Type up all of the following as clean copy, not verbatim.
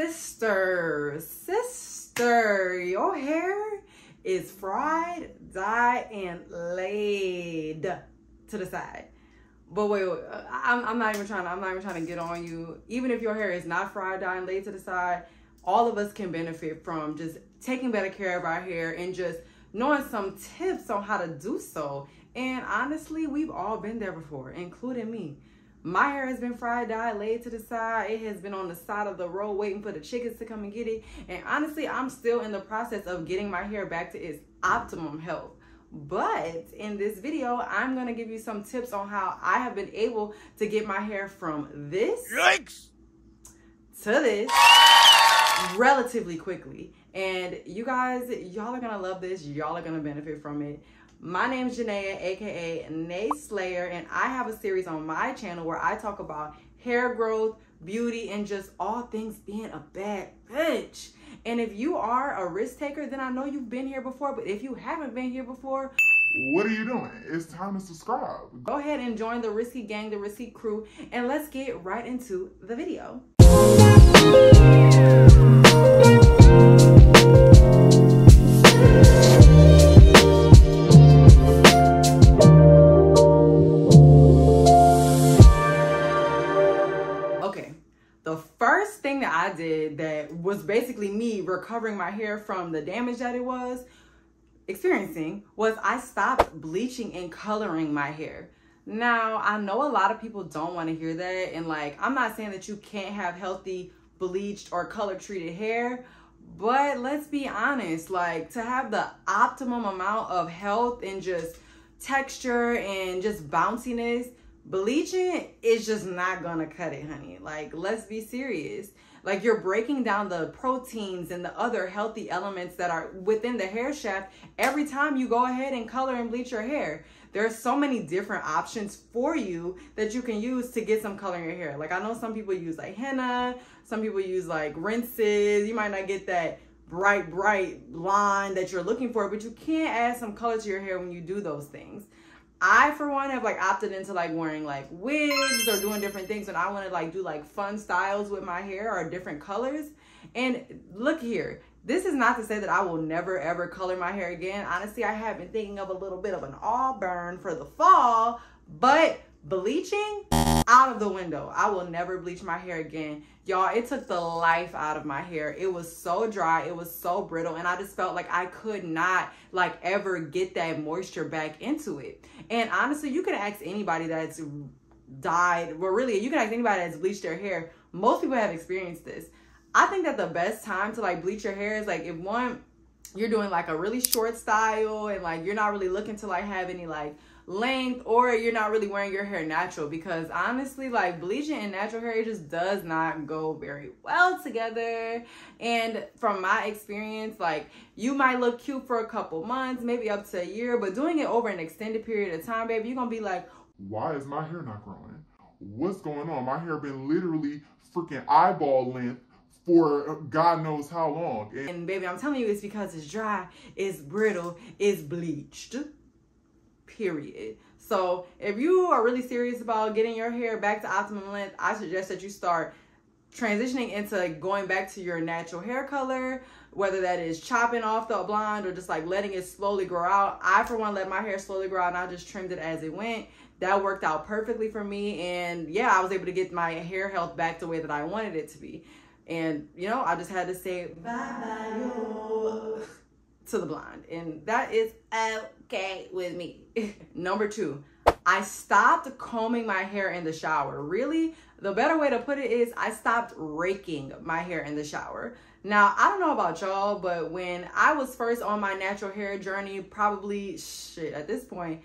Sister, your hair is fried, dyed, and laid to the side. But wait, I'm not even trying to get on you. Even if your hair is not fried, dyed, and laid to the side, all of us can benefit from just taking better care of our hair and just knowing some tips on how to do so. And honestly, we've all been there before, including me. My hair has been fried, dyed, laid to the side. It has been on the side of the road waiting for the chickens to come and get it. And honestly, I'm still in the process of getting my hair back to its optimum health. But in this video, I'm going to give you some tips on how I have been able to get my hair from this Yikes! to this relatively quickly. And you guys, y'all are going to love this. Y'all are going to benefit from it. My name is Janaya, aka Nayslayerr, and I have a series on my channel where I talk about hair growth, beauty, and just all things being a bad bitch. And if you are a risk taker, then I know you've been here before, but if you haven't been here before, what are you doing? It's time to subscribe. Go ahead and join the Risky Gang, the Risky Crew, and let's get right into the video. The first thing that I did that was basically me recovering my hair from the damage that it was experiencing was I stopped bleaching and coloring my hair. Now, I know a lot of people don't want to hear that, and like, I'm not saying that you can't have healthy bleached or color treated hair, but let's be honest, like, to have the optimum amount of health and just texture and just bounciness, bleaching is just not gonna cut it, honey. Like, let's be serious. Like, you're breaking down the proteins and the other healthy elements that are within the hair shaft every time you go ahead and color and bleach your hair. There's so many different options for you that you can use to get some color in your hair. Like, I know some people use like henna, some people use like rinses. You might not get that bright line that you're looking for, but you can add some color to your hair when you do those things. I, for one, have like opted into like wearing like wigs or doing different things when I want to like do like fun styles with my hair or different colors. And look here, this is not to say that I will never ever color my hair again. Honestly, I have been thinking of a little bit of an auburn for the fall, but bleaching, out of the window. I will never bleach my hair again. Y'all, it took the life out of my hair. It was so dry, it was so brittle, and I just felt like I could not like ever get that moisture back into it. And honestly, you can ask anybody that's dyed, well really, you can ask anybody that's bleached their hair. Most people have experienced this. I think that the best time to like bleach your hair is like if one, you're doing like a really short style and like you're not really looking to like have any like length, or you're not really wearing your hair natural, because honestly, like bleaching and natural hair, it just does not go very well together. And from my experience, like you might look cute for a couple months, maybe up to a year, but doing it over an extended period of time, baby, you're gonna be like, why is my hair not growing? What's going on? My hair been literally freaking eyeball length for God knows how long. And baby, I'm telling you, it's because it's dry, it's brittle, it's bleached. Period. So if you are really serious about getting your hair back to optimum length, I suggest that you start transitioning into going back to your natural hair color, whether that is chopping off the blonde or just like letting it slowly grow out. I, for one, let my hair slowly grow out and I just trimmed it as it went. That worked out perfectly for me. And yeah, I was able to get my hair health back the way that I wanted it to be. And you know, I just had to say bye-bye to the blonde, and that is okay with me. Number 2, I stopped combing my hair in the shower. Really, the better way to put it is I stopped raking my hair in the shower. Now, I don't know about y'all, but when I was first on my natural hair journey, probably shit at this point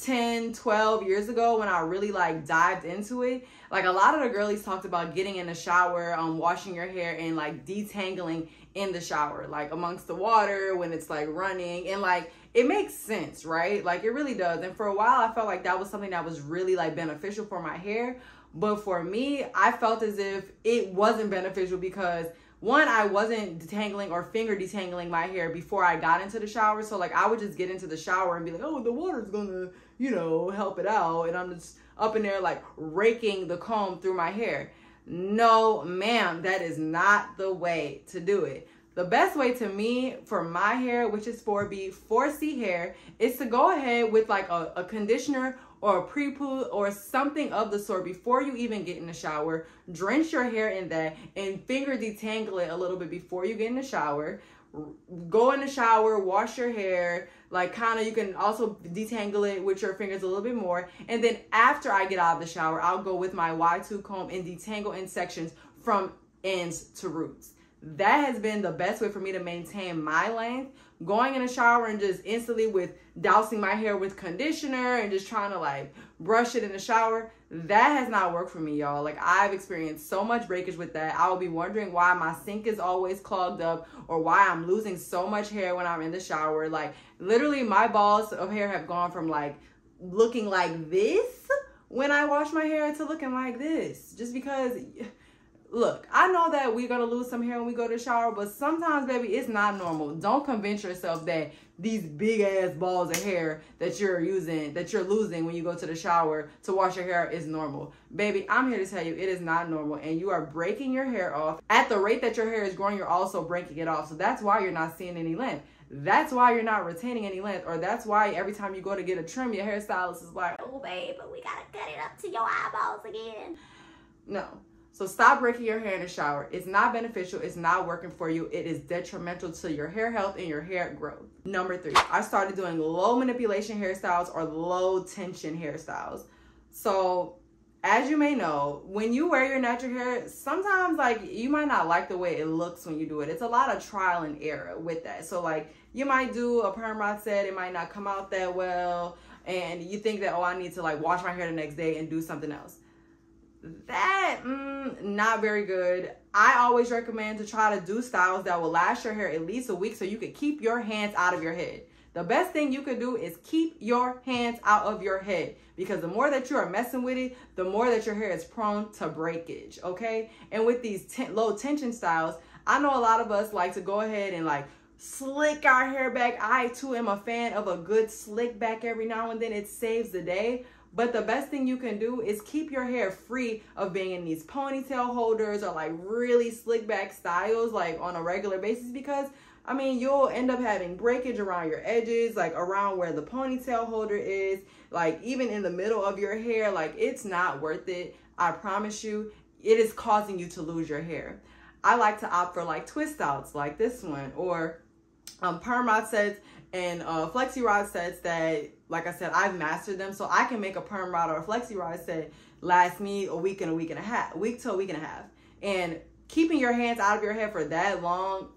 10, 12 years ago, when I really like dived into it, like a lot of the girlies talked about getting in the shower, washing your hair and like detangling in the shower, like amongst the water when it's like running, and like it makes sense, right? Like it really does. And for a while I felt like that was something that was really like beneficial for my hair, but for me, I felt as if it wasn't beneficial because one, I wasn't detangling or finger detangling my hair before I got into the shower. So like I would just get into the shower and be like, oh, the water's gonna, you know, help it out. And I'm just up in there like raking the comb through my hair. No, ma'am, that is not the way to do it. The best way to me for my hair, which is 4B, 4C hair, is to go ahead with like a conditioner or a pre-poo or something of the sort before you even get in the shower. Drench your hair in that and finger detangle it a little bit before you get in the shower. Go in the shower, wash your hair, like kind of, you can also detangle it with your fingers a little bit more. And then after I get out of the shower, I'll go with my Y2 comb and detangle in sections from ends to roots. That has been the best way for me to maintain my length. Going in the shower and just instantly with dousing my hair with conditioner and just trying to like brush it in the shower, that has not worked for me, y'all. Like, I've experienced so much breakage with that. I will be wondering why my sink is always clogged up or why I'm losing so much hair when I'm in the shower. Like, literally my balls of hair have gone from like looking like this when I wash my hair to looking like this, just because. Look, I know that we're going to lose some hair when we go to the shower, but sometimes, baby, it's not normal. Don't convince yourself that these big ass balls of hair that you're losing when you go to the shower to wash your hair is normal. Baby, I'm here to tell you it is not normal, and you are breaking your hair off. At the rate that your hair is growing, you're also breaking it off. So that's why you're not seeing any length. That's why you're not retaining any length, or that's why every time you go to get a trim, your hairstylist is like, oh, babe, but we got to cut it up to your eyeballs again. No. So stop breaking your hair in the shower. It's not beneficial. It's not working for you. It is detrimental to your hair health and your hair growth. Number 3, I started doing low manipulation hairstyles or low tension hairstyles. So as you may know, when you wear your natural hair, sometimes like you might not like the way it looks when you do it. It's a lot of trial and error with that. So like you might do a perm rod set, it might not come out that well, and you think that, oh, I need to like wash my hair the next day and do something else. That, not very good. I always recommend to try to do styles that will last your hair at least a week so you can keep your hands out of your head. The best thing you could do is keep your hands out of your head, because the more that you are messing with it, the more that your hair is prone to breakage, okay? And with these low tension styles, I know a lot of us like to go ahead and like slick our hair back. I too am a fan of a good slick back every now and then. It saves the day. But the best thing you can do is keep your hair free of being in these ponytail holders or like really slick back styles like on a regular basis, because I mean, you'll end up having breakage around your edges, like around where the ponytail holder is, like even in the middle of your hair. Like, it's not worth it. I promise you, it is causing you to lose your hair. I like to opt for like twist outs like this one, or perm rod sets and flexi rod sets that, like I said, I've mastered them, so I can make a perm rod or a flexi rod set last me a week to a week and a half. And keeping your hands out of your hair for that long,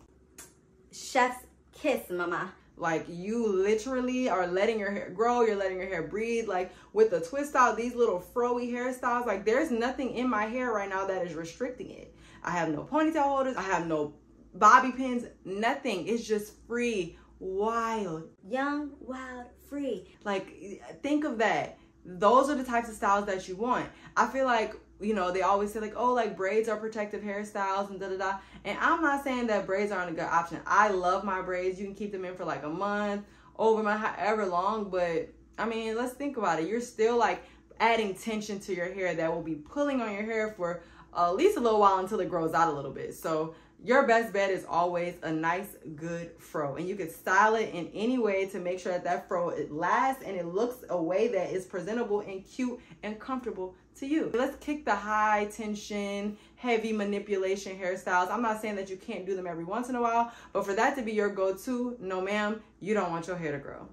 chef's kiss, mama. Like, you literally are letting your hair grow, you're letting your hair breathe. Like with the twist out, these little froey hairstyles, like there's nothing in my hair right now that is restricting it. I have no ponytail holders, I have no bobby pins, nothing. It's just free, wild, young, wild, free. Like, think of that. Those are the types of styles that you want. I feel like, you know, they always say like, oh, like braids are protective hairstyles and da-da-da. And I'm not saying that braids aren't a good option. I love my braids. You can keep them in for like a month, over my however long. But I mean, let's think about it. You're still like adding tension to your hair that will be pulling on your hair for at least a little while until it grows out a little bit. So your best bet is always a nice, good fro. And you can style it in any way to make sure that that fro, it lasts and it looks a way that is presentable and cute and comfortable to you. Let's kick the high tension, heavy manipulation hairstyles. I'm not saying that you can't do them every once in a while, but for that to be your go-to, no ma'am, you don't want your hair to grow.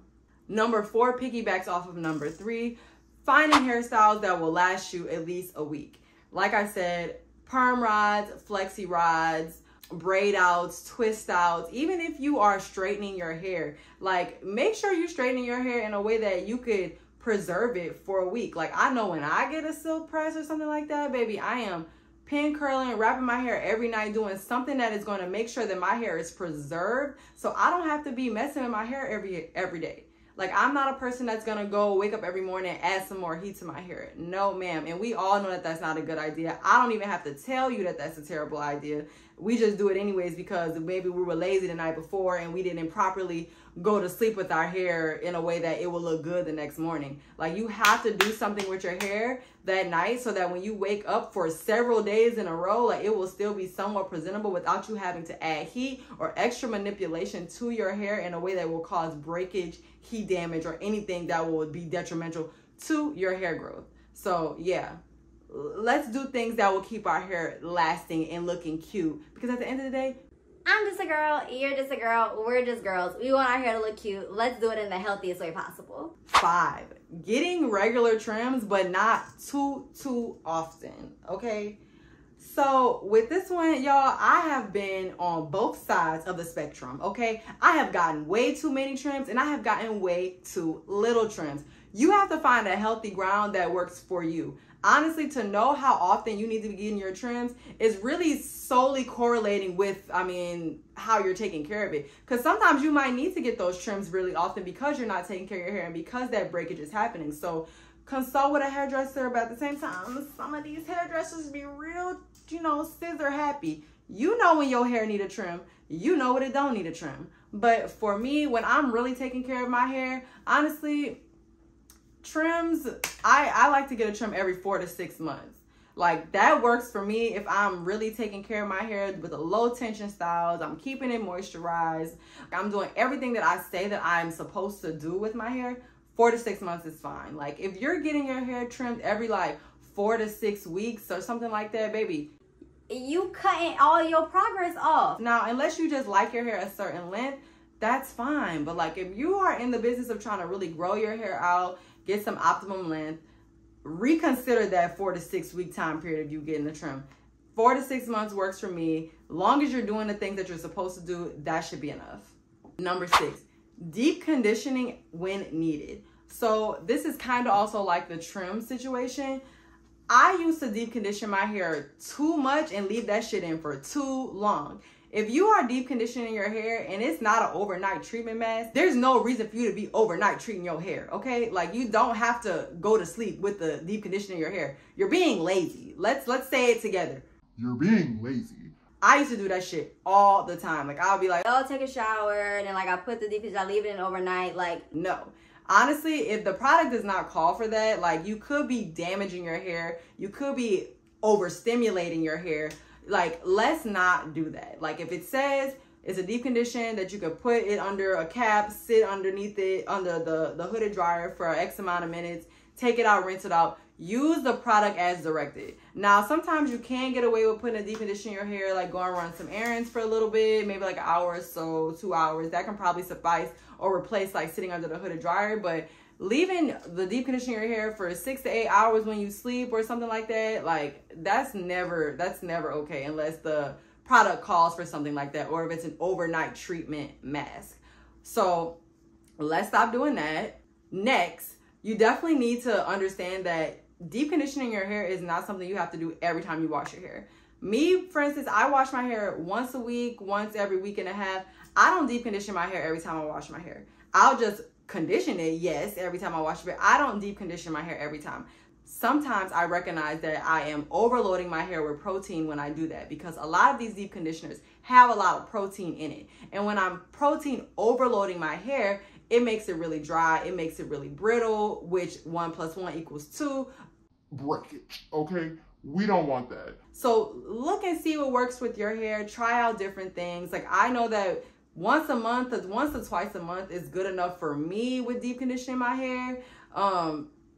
Number 4 piggybacks off of number 3, finding hairstyles that will last you at least a week. Like I said, perm rods, flexi rods, braid outs, twist outs. Even if you are straightening your hair, like make sure you're straightening your hair in a way that you could preserve it for a week. Like, I know when I get a silk press or something like that, baby, I am pin curling, wrapping my hair every night, doing something that is going to make sure that my hair is preserved, so I don't have to be messing with my hair every day. Like, I'm not a person that's going to go wake up every morning and add some more heat to my hair. No, ma'am. And we all know that that's not a good idea. I don't even have to tell you that that's a terrible idea. We just do it anyways because maybe we were lazy the night before and we didn't properly go to sleep with our hair in a way that it will look good the next morning. Like, you have to do something with your hair that night so that when you wake up for several days in a row, like, it will still be somewhat presentable without you having to add heat or extra manipulation to your hair in a way that will cause breakage, heat damage, or anything that will be detrimental to your hair growth. So yeah, let's do things that will keep our hair lasting and looking cute, because at the end of the day, I'm just a girl, you're just a girl, we're just girls. We want our hair to look cute. Let's do it in the healthiest way possible. 5, getting regular trims, but not too often, okay? So with this one, y'all, I have been on both sides of the spectrum, okay? I have gotten way too many trims and I have gotten way too little trims. You have to find a healthy ground that works for you. Honestly, to know how often you need to be getting your trims is really solely correlating with, how you're taking care of it. Because sometimes you might need to get those trims really often because you're not taking care of your hair and because that breakage is happening. So consult with a hairdresser, but at the same time, some of these hairdressers be real, scissor happy. You know when your hair need a trim. You know when it don't need a trim. But for me, when I'm really taking care of my hair, honestly, trims, I like to get a trim every 4 to 6 months. Like, that works for me if I'm really taking care of my hair with a low tension styles. I'm keeping it moisturized. I'm doing everything that I say that I'm supposed to do with my hair. 4 to 6 months is fine. Like, if you're getting your hair trimmed every 4 to 6 weeks or something like that, baby, you cutting all your progress off. Now, unless you just like your hair a certain length, that's fine. But like, if you are in the business of trying to really grow your hair out, get some optimum length, reconsider that 4 to 6 week time period of you getting the trim. 4 to 6 months works for me. Long as you're doing the things that you're supposed to do, that should be enough. Number 6, deep conditioning when needed. So this is kind of also like the trim situation. I used to deep condition my hair too much and leave that shit in for too long. If you are deep conditioning your hair and it's not an overnight treatment mask, there's no reason for you to be overnight treating your hair, okay? Like, you don't have to go to sleep with the deep conditioning your hair. You're being lazy. Let's say it together. You're being lazy. I used to do that shit all the time. Like, I'll be like, I'll take a shower and then I put the deep conditioner, I leave it in overnight. Like, no. Honestly, if the product does not call for that, like, you could be damaging your hair. You could be overstimulating your hair. Like, let's not do that. Like, if it says it's a deep condition that you could put it under a cap, sit underneath it, under the hooded dryer for X amount of minutes, take it out, rinse it out, use the product as directed. Now, sometimes you can get away with putting a deep condition in your hair, like going run some errands for a little bit, maybe like an hour or so, 2 hours. That can probably suffice or replace like sitting under the hooded dryer. But leaving the deep conditioner in your hair for 6 to 8 hours when you sleep or something like that, like, that's never okay unless the product calls for something like that, or if it's an overnight treatment mask. So let's stop doing that. Next, you definitely need to understand that deep conditioning your hair is not something you have to do every time you wash your hair. Me, for instance, I wash my hair once a week, once every week and a half. I don't deep condition my hair every time I wash my hair. I'll just condition it, yes, every time I wash it, but I don't deep condition my hair every time. Sometimes I recognize that I am overloading my hair with protein when I do that, because a lot of these deep conditioners have a lot of protein in it. And when I'm protein overloading my hair, it makes it really dry, it makes it really brittle, which 1 + 1 = 2. Breakage, okay? We don't want that. So look and see what works with your hair. Try out different things. Like, I know that once or twice a month is good enough for me with deep conditioning my hair.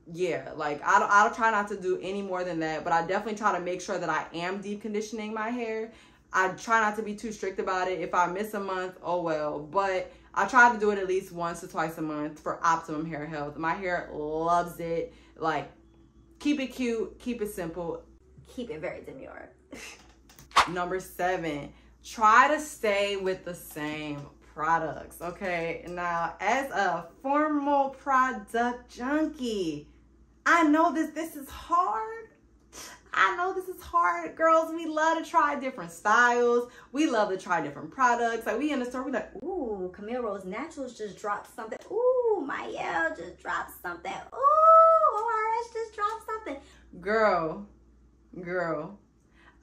Yeah, like, I'll try not to do any more than that, but I definitely try to make sure that I am deep conditioning my hair. I try not to be too strict about it. If I miss a month, oh well, but I try to do it at least once or twice a month for optimum hair health. My hair loves it. Like, keep it cute, keep it simple, keep it very demure. Number 7, try to stay with the same products, okay? Now, as a formal product junkie, I know this is hard. I know this is hard. Girls, we love to try different styles. We love to try different products. Like, we in the store, we like, ooh, Camille Rose Naturals just dropped something. Ooh, Mayel just dropped something. Ooh, ORS just dropped something. Girl,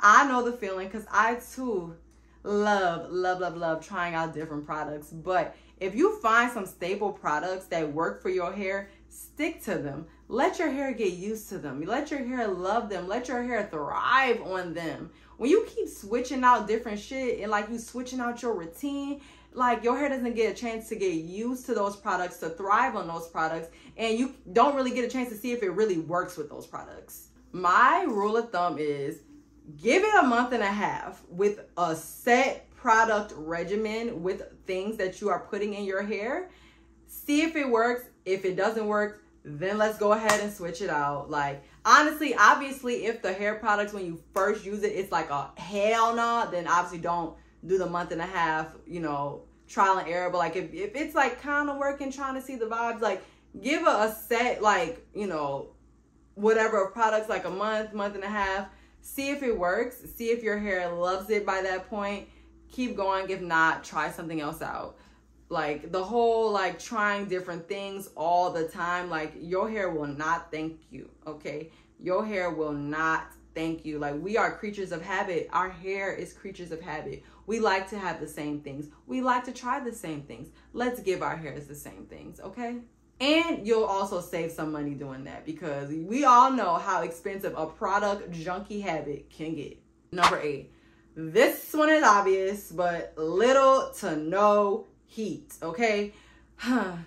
I know the feeling, because I too love trying out different products. But if you find some staple products that work for your hair, stick to them. Let your hair get used to them. Let your hair love them. Let your hair thrive on them. When you keep switching out different shit and like you switching out your routine, like your hair doesn't get a chance to get used to those products, to thrive on those products, and you don't really get a chance to see if it really works with those products. My rule of thumb is give it a month and a half with a set product regimen with things that you are putting in your hair. See if it works. If it doesn't work, then let's go ahead and switch it out. Like, honestly, obviously, if the hair products, when you first use it, it's like a hell no, then obviously don't do the month and a half, you know, trial and error. But like, if it's like kind of working, trying to see the vibes, like give it a set, like, you know, whatever of products, like a month and a half. See if it works. See if your hair loves it by that point. Keep going. If not, try something else out. Like the whole like trying different things all the time, like your hair will not thank you, okay? Your hair will not thank you. Like, we are creatures of habit. Our hair is creatures of habit. We like to have the same things. We like to try the same things. Let's give our hairs the same things, okay? And you'll also save some money doing that, because we all know how expensive a product junkie habit can get. Number 8. This one is obvious, but little to no heat, okay? I'm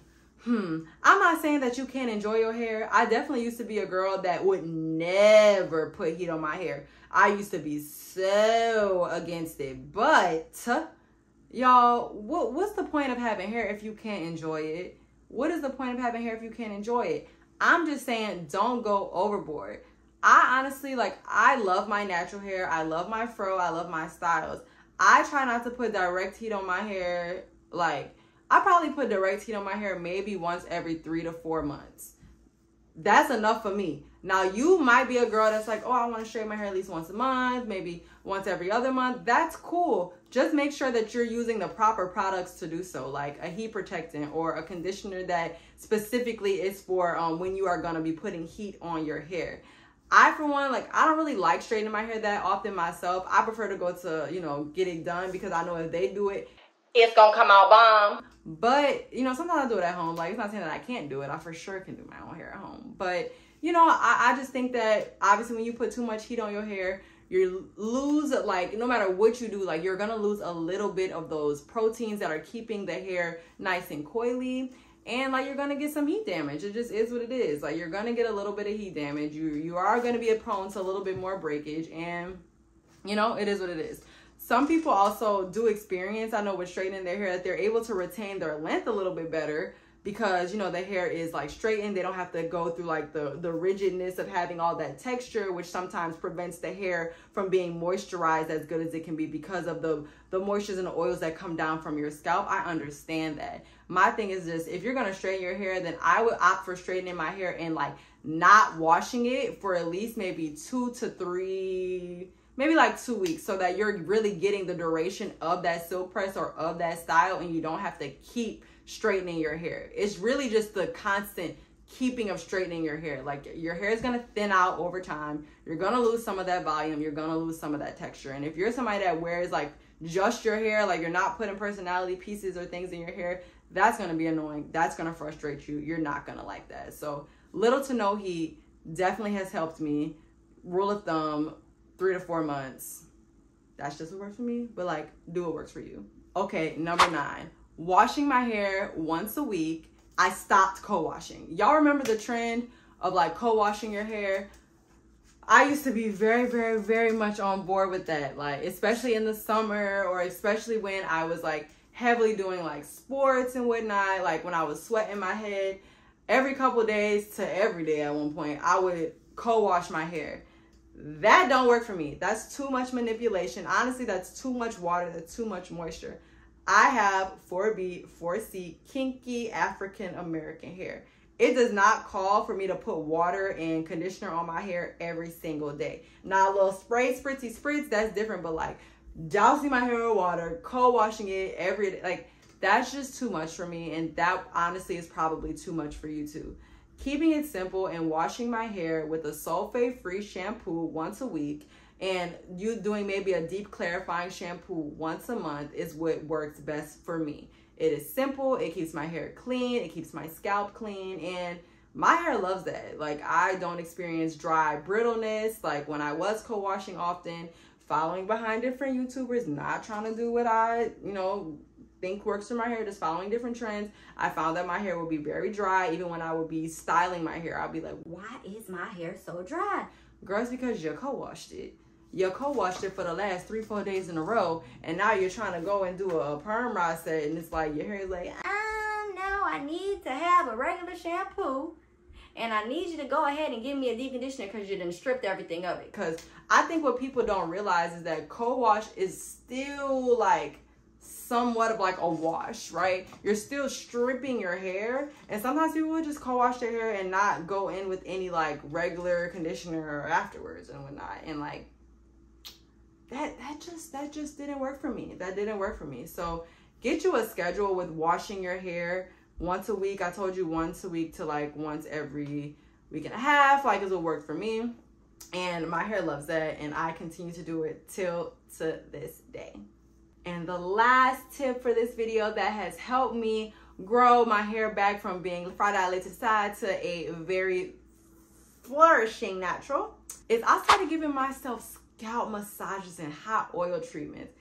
not saying that you can't enjoy your hair. I definitely used to be a girl that would never put heat on my hair. I used to be so against it. But y'all, what's the point of having hair if you can't enjoy it? What is the point of having hair if you can't enjoy it? I'm just saying, don't go overboard. I honestly, like, I love my natural hair. I love my fro. I love my styles. I try not to put direct heat on my hair. Like, I probably put direct heat on my hair maybe once every 3 to 4 months. That's enough for me. Now, you might be a girl that's like, oh, I want to straighten my hair at least once a month, maybe once every other month. That's cool. Just make sure that you're using the proper products to do so, like a heat protectant or a conditioner that specifically is for when you are going to be putting heat on your hair. I, for one, like, I don't really like straightening my hair that often myself. I prefer to go to, you know, get it done, because I know if they do it, it's gonna come out bomb. But, you know, sometimes I do it at home. Like, it's not saying that I can't do it. I for sure can do my own hair at home. But, you know, I just think that obviously when you put too much heat on your hair, you lose, like, no matter what you do, like, you're gonna lose a little bit of those proteins that are keeping the hair nice and coily. And like, you're gonna get some heat damage. It just is what it is. Like, you're gonna get a little bit of heat damage. You are gonna be prone to a little bit more breakage, and you know, it is what it is. Some people also do experience, I know, with straightening their hair, that they're able to retain their length a little bit better, because, you know, the hair is like straightened. They don't have to go through like the rigidness of having all that texture, which sometimes prevents the hair from being moisturized as good as it can be because of the moistures and the oils that come down from your scalp. I understand that. My thing is just, if you're going to straighten your hair, then I would opt for straightening my hair and like not washing it for at least maybe 2 to 3, maybe like 2 weeks, so that you're really getting the duration of that silk press or of that style, and you don't have to keep straightening your hair. It's really just the constant keeping of straightening your hair. Like, your hair is going to thin out over time. You're going to lose some of that volume. You're going to lose some of that texture. And if you're somebody that wears like just your hair, like you're not putting personality pieces or things in your hair, that's going to be annoying. That's going to frustrate you. You're not going to like that. So little to no heat definitely has helped me. Rule of thumb, 3 to 4 months. That's just what works for me. But like, do what works for you. Okay, number 9. Washing my hair once a week. I stopped co-washing. Y'all remember the trend of like co-washing your hair? I used to be very, very, very much on board with that. Like, especially in the summer, or especially when I was like heavily doing like sports and whatnot. Like when I was sweating my head every couple of days to every day at one point, I would co-wash my hair. That don't work for me. That's too much manipulation. Honestly, that's too much water. That's too much moisture. I have 4B, 4C, kinky African American hair. It does not call for me to put water and conditioner on my hair every single day. Now, a little spritzy spritz, that's different, but like dousing my hair with water, co-washing it every day, like that's just too much for me. And that honestly is probably too much for you too. Keeping it simple and washing my hair with a sulfate-free shampoo once a week And you doing maybe a deep clarifying shampoo once a month is what works best for me. It is simple, it keeps my hair clean, it keeps my scalp clean, and my hair loves that. Like, I don't experience dry brittleness. Like, when I was co-washing often, following behind different YouTubers, not trying to do what I, think works for my hair, just following different trends, I found that my hair would be very dry. Even when I would be styling my hair, I'd be like, why is my hair so dry? Girl, it's because you co-washed it. You co-washed it for the last 3-4 days in a row, and now you're trying to go and do a perm rod set, and it's like your hair is like, no, I need to have a regular shampoo, and I need you to go ahead and give me a deep conditioner because you done stripped everything of it. Because I think what people don't realize is that co-wash is still like somewhat of like a wash, right? You're still stripping your hair, and sometimes people will just co-wash their hair and not go in with any like regular conditioner afterwards and whatnot, and like that just didn't work for me. That didn't work for me. So get you a schedule with washing your hair once a week. I told you once a week to like once every week and a half, like it will work for me, and my hair loves that, and I continue to do it till to this day. And the last tip for this video that has helped me grow my hair back from being fried to the side to a very flourishing natural is I started giving myself scalp massages and hot oil treatments.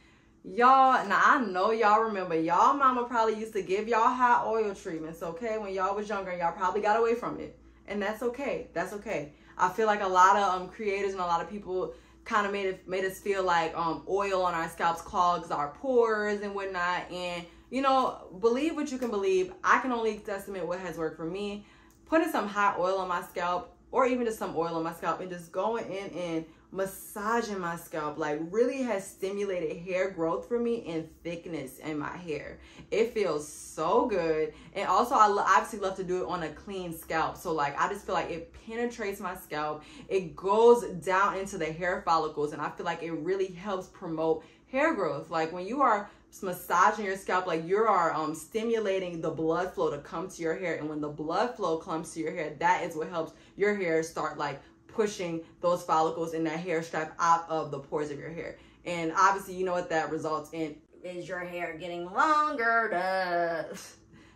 Y'all, now I know y'all remember, y'all mama probably used to give y'all hot oil treatments, okay, when y'all was younger, and y'all probably got away from it. And that's okay. That's okay. I feel like a lot of creators and a lot of people kind of made us feel like oil on our scalps clogs our pores and whatnot. And believe what you can believe. I can only estimate what has worked for me. Putting some hot oil on my scalp, or even just some oil on my scalp, and just going in and massaging my scalp, like, really has stimulated hair growth for me and thickness in my hair. It feels so good. And also I obviously love to do it on a clean scalp, so like I just feel like it penetrates my scalp, it goes down into the hair follicles, and I feel like it really helps promote hair growth. Like, when you are massaging your scalp, like, you are stimulating the blood flow to come to your hair, and when the blood flow comes to your hair, that is what helps your hair start like pushing those follicles and that hair strap out of the pores of your hair. And obviously, you know what that results in is your hair getting longer.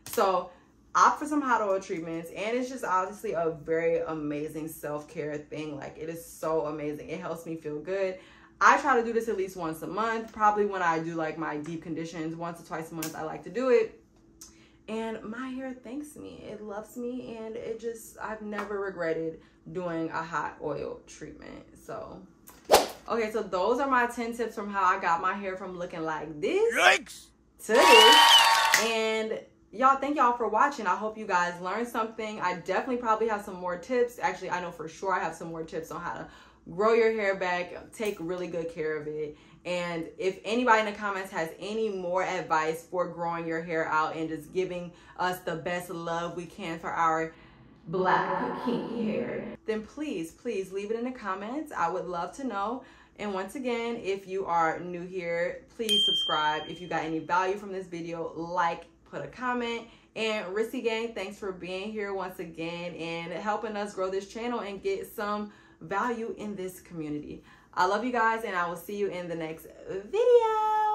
So opt for some hot oil treatments, and it's just obviously a very amazing self-care thing. Like, it is so amazing. It helps me feel good. I try to do this at least once a month. Probably when I do like my deep conditions, once or twice a month, I like to do it. And my hair thanks me. It loves me, and I've never regretted doing a hot oil treatment. So, okay, so those are my 10 tips from how I got my hair from looking like this to this. And y'all, thank y'all for watching. I hope you guys learned something. I definitely probably have some more tips. Actually, I know for sure I have some more tips on how to grow your hair back, take really good care of it. And if anybody in the comments has any more advice for growing your hair out and just giving us the best love we can for our black kinky hair, then please leave it in the comments. I would love to know. And once again, if you are new here, please subscribe. If you got any value from this video, like, put a comment. And Risky Gang, thanks for being here once again and helping us grow this channel and get some value in this community. I love you guys, and I will see you in the next video.